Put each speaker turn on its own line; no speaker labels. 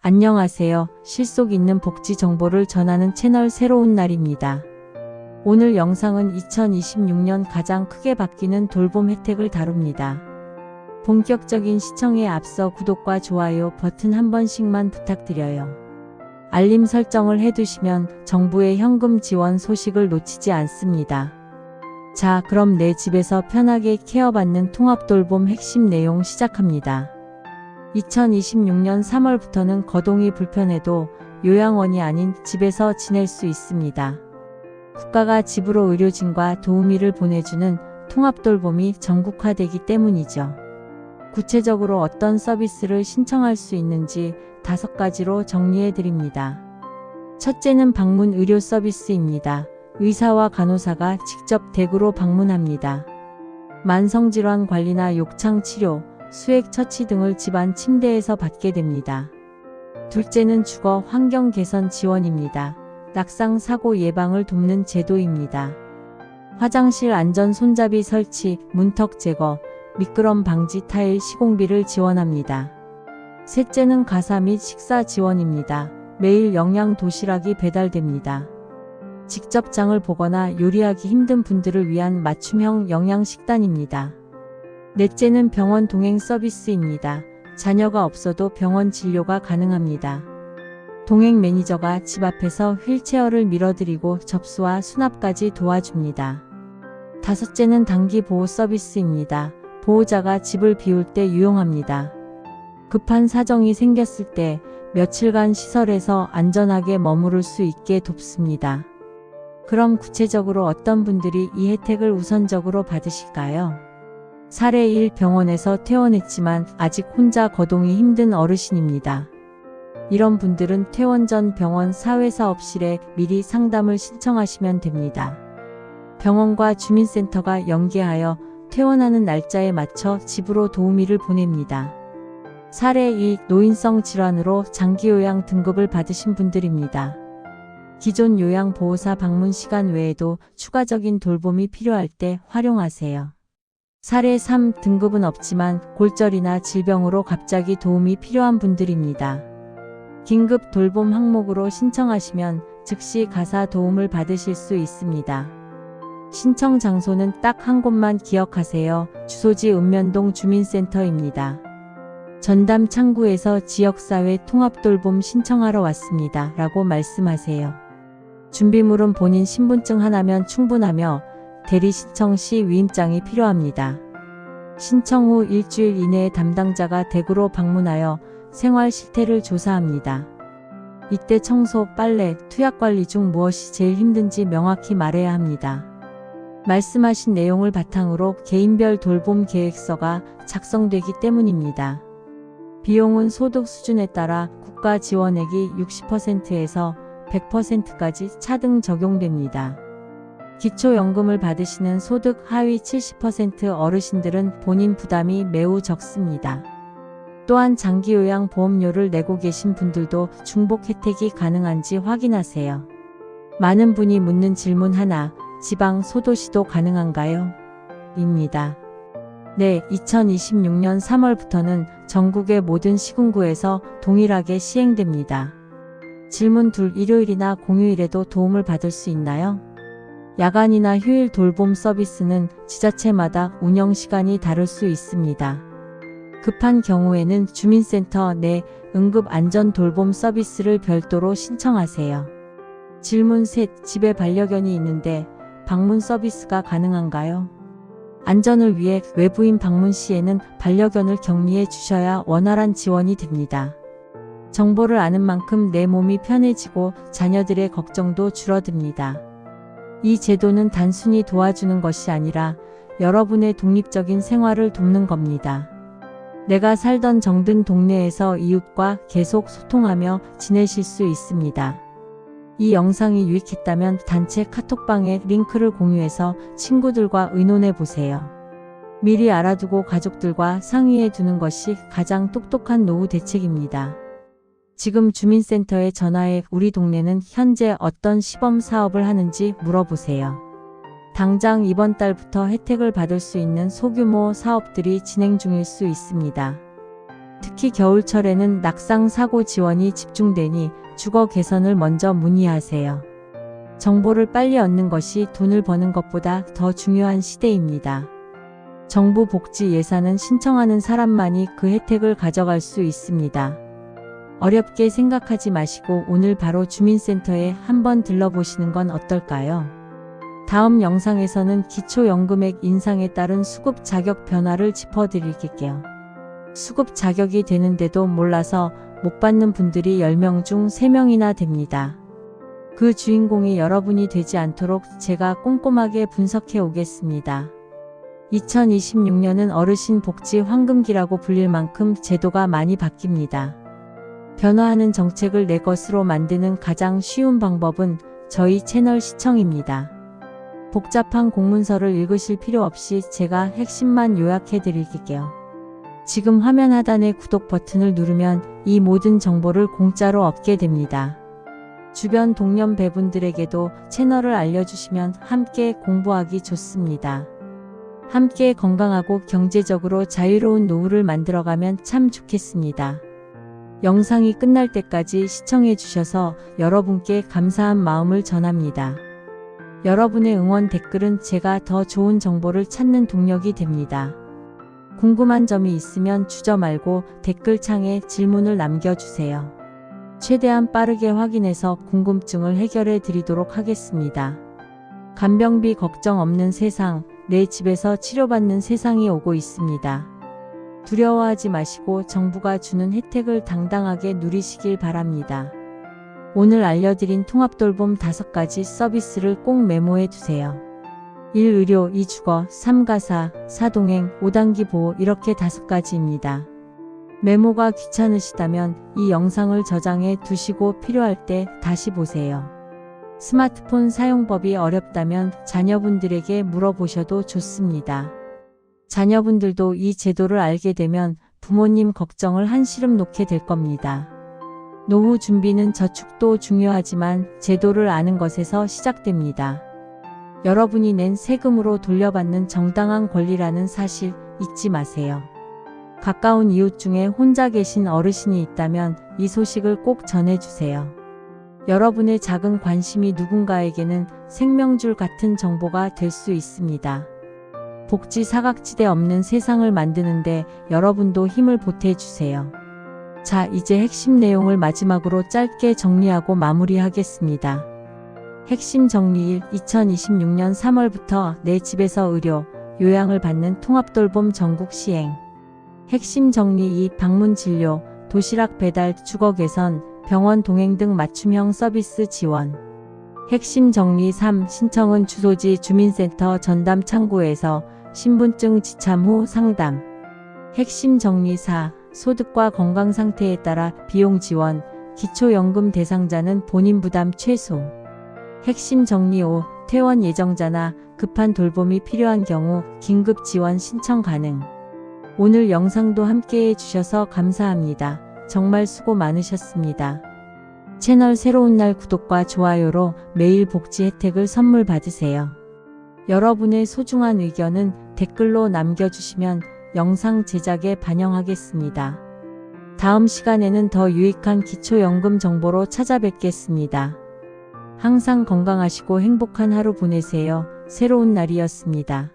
안녕하세요. 실속 있는 복지 정보를 전하는 채널 새로운 날입니다. 오늘 영상은 2026년 가장 크게 바뀌는 돌봄 혜택을 다룹니다. 본격적인 시청에 앞서 구독과 좋아요 버튼 한 번씩만 부탁드려요. 알림 설정을 해두시면 정부의 현금 지원 소식을 놓치지 않습니다. 자, 그럼 내 집에서 편하게 케어받는 통합돌봄 핵심 내용 시작합니다. 2026년 3월부터는 거동이 불편해도 요양원이 아닌 집에서 지낼 수 있습니다. 국가가 집으로 의료진과 도우미를 보내주는 통합돌봄이 전국화되기 때문이죠. 구체적으로 어떤 서비스를 신청할 수 있는지 5가지로 정리해 드립니다. 첫째는 방문 의료 서비스입니다. 의사와 간호사가 직접 댁으로 방문합니다. 만성질환 관리나 욕창 치료, 수액 처치 등을 집안 침대에서 받게 됩니다. 둘째는 주거 환경 개선 지원입니다. 낙상 사고 예방을 돕는 제도입니다. 화장실 안전 손잡이 설치, 문턱 제거, 미끄럼 방지 타일 시공비를 지원합니다. 셋째는 가사 및 식사 지원입니다. 매일 영양 도시락이 배달됩니다. 직접 장을 보거나 요리하기 힘든 분들을 위한 맞춤형 영양식단입니다. 넷째는 병원 동행 서비스입니다. 자녀가 없어도 병원 진료가 가능합니다. 동행 매니저가 집 앞에서 휠체어를 밀어드리고 접수와 수납까지 도와줍니다. 다섯째는 단기 보호 서비스입니다. 보호자가 집을 비울 때 유용합니다. 급한 사정이 생겼을 때 며칠간 시설에서 안전하게 머무를 수 있게 돕습니다. 그럼 구체적으로 어떤 분들이 이 혜택을 우선적으로 받으실까요? 사례 1, 병원에서 퇴원했지만 아직 혼자 거동이 힘든 어르신입니다. 이런 분들은 퇴원 전 병원 사회사업실에 미리 상담을 신청하시면 됩니다. 병원과 주민센터가 연계하여 퇴원하는 날짜에 맞춰 집으로 도우미를 보냅니다. 사례 2, 노인성 질환으로 장기요양 등급을 받으신 분들입니다. 기존 요양보호사 방문 시간 외에도 추가적인 돌봄이 필요할 때 활용하세요. 사례 3, 등급은 없지만 골절이나 질병으로 갑자기 도움이 필요한 분들입니다. 긴급 돌봄 항목으로 신청하시면 즉시 가사 도움을 받으실 수 있습니다. 신청 장소는 딱 한 곳만 기억하세요. 주소지 읍면동 주민센터입니다. 전담 창구에서 지역사회 통합돌봄 신청하러 왔습니다. 라고 말씀하세요. 준비물은 본인 신분증 하나면 충분하며 대리 신청 시 위임장이 필요합니다. 신청 후 일주일 이내에 담당자가 댁으로 방문하여 생활 실태를 조사합니다. 이때 청소, 빨래, 투약 관리 중 무엇이 제일 힘든지 명확히 말해야 합니다. 말씀하신 내용을 바탕으로 개인별 돌봄 계획서가 작성되기 때문입니다. 비용은 소득 수준에 따라 국가 지원액이 60%에서 100%까지 차등 적용됩니다. 기초연금을 받으시는 소득 하위 70% 어르신들은 본인 부담이 매우 적습니다. 또한 장기요양 보험료를 내고 계신 분들도 중복 혜택이 가능한지 확인하세요. 많은 분이 묻는 질문 하나, 지방 소도시도 가능한가요? 입니다. 네, 2026년 3월부터는 전국의 모든 시군구에서 동일하게 시행됩니다. 질문 2, 일요일이나 공휴일에도 도움을 받을 수 있나요? 야간이나 휴일 돌봄 서비스는 지자체마다 운영 시간이 다를 수 있습니다. 급한 경우에는 주민센터 내 응급안전돌봄 서비스를 별도로 신청하세요. 질문 3, 집에 반려견이 있는데 방문 서비스가 가능한가요? 안전을 위해 외부인 방문 시에는 반려견을 격리해 주셔야 원활한 지원이 됩니다. 정보를 아는 만큼 내 몸이 편해지고 자녀들의 걱정도 줄어듭니다. 이 제도는 단순히 도와주는 것이 아니라 여러분의 독립적인 생활을 돕는 겁니다. 내가 살던 정든 동네에서 이웃과 계속 소통하며 지내실 수 있습니다. 이 영상이 유익했다면 단체 카톡방에 링크를 공유해서 친구들과 의논해 보세요. 미리 알아두고 가족들과 상의해 두는 것이 가장 똑똑한 노후 대책입니다. 지금 주민센터에 전화해 우리 동네는 현재 어떤 시범 사업을 하는지 물어보세요. 당장 이번 달부터 혜택을 받을 수 있는 소규모 사업들이 진행 중일 수 있습니다. 특히 겨울철에는 낙상 사고 지원이 집중되니 주거 개선을 먼저 문의하세요. 정보를 빨리 얻는 것이 돈을 버는 것보다 더 중요한 시대입니다. 정부 복지 예산은 신청하는 사람만이 그 혜택을 가져갈 수 있습니다. 어렵게 생각하지 마시고 오늘 바로 주민센터에 한번 들러보시는 건 어떨까요? 다음 영상에서는 기초연금액 인상에 따른 수급 자격 변화를 짚어드릴게요. 수급 자격이 되는데도 몰라서 못 받는 분들이 10명 중 3명이나 됩니다. 그 주인공이 여러분이 되지 않도록 제가 꼼꼼하게 분석해 오겠습니다. 2026년은 어르신 복지 황금기라고 불릴 만큼 제도가 많이 바뀝니다. 변화하는 정책을 내 것으로 만드는 가장 쉬운 방법은 저희 채널 시청입니다. 복잡한 공문서를 읽으실 필요 없이 제가 핵심만 요약해 드릴게요. 지금 화면 하단의 구독 버튼을 누르면 이 모든 정보를 공짜로 얻게 됩니다. 주변 동년배분들에게도 채널을 알려주시면 함께 공부하기 좋습니다. 함께 건강하고 경제적으로 자유로운 노후를 만들어가면 참 좋겠습니다. 영상이 끝날 때까지 시청해 주셔서 여러분께 감사한 마음을 전합니다. 여러분의 응원 댓글은 제가 더 좋은 정보를 찾는 동력이 됩니다. 궁금한 점이 있으면 주저 말고 댓글창에 질문을 남겨주세요. 최대한 빠르게 확인해서 궁금증을 해결해 드리도록 하겠습니다. 간병비 걱정 없는 세상, 내 집에서 치료받는 세상이 오고 있습니다. 두려워하지 마시고 정부가 주는 혜택을 당당하게 누리시길 바랍니다. 오늘 알려드린 통합돌봄 5가지 서비스를 꼭 메모해 두세요. 1. 의료, 2. 주거, 3. 가사, 4. 동행, 5. 단기 보호 이렇게 5가지입니다. 메모가 귀찮으시다면 이 영상을 저장해 두시고 필요할 때 다시 보세요. 스마트폰 사용법이 어렵다면 자녀분들에게 물어보셔도 좋습니다. 자녀분들도 이 제도를 알게 되면 부모님 걱정을 한시름 놓게 될 겁니다. 노후 준비는 저축도 중요하지만 제도를 아는 것에서 시작됩니다. 여러분이 낸 세금으로 돌려받는 정당한 권리라는 사실 잊지 마세요. 가까운 이웃 중에 혼자 계신 어르신이 있다면 이 소식을 꼭 전해주세요. 여러분의 작은 관심이 누군가에게는 생명줄 같은 정보가 될 수 있습니다. 복지 사각지대 없는 세상을 만드는데 여러분도 힘을 보태주세요. 자, 이제 핵심 내용을 마지막으로 짧게 정리하고 마무리하겠습니다. 핵심 정리 1. 2026년 3월부터 내 집에서 의료, 요양을 받는 통합돌봄 전국 시행. 핵심 정리 2. 방문 진료, 도시락 배달, 주거 개선, 병원 동행 등 맞춤형 서비스 지원. 핵심 정리 3. 신청은 주소지 주민센터 전담 창구에서 신분증 지참 후 상담. 핵심 정리 4. 소득과 건강 상태에 따라 비용 지원, 기초연금 대상자는 본인 부담 최소. 핵심 정리 5. 퇴원 예정자나 급한 돌봄이 필요한 경우 긴급 지원 신청 가능. 오늘 영상도 함께 해주셔서 감사합니다. 정말 수고 많으셨습니다. 채널 새로운 날 구독과 좋아요로 매일 복지 혜택을 선물 받으세요. 여러분의 소중한 의견은 댓글로 남겨주시면 영상 제작에 반영하겠습니다. 다음 시간에는 더 유익한 기초연금 정보로 찾아뵙겠습니다. 항상 건강하시고 행복한 하루 보내세요. 새로운 날이었습니다.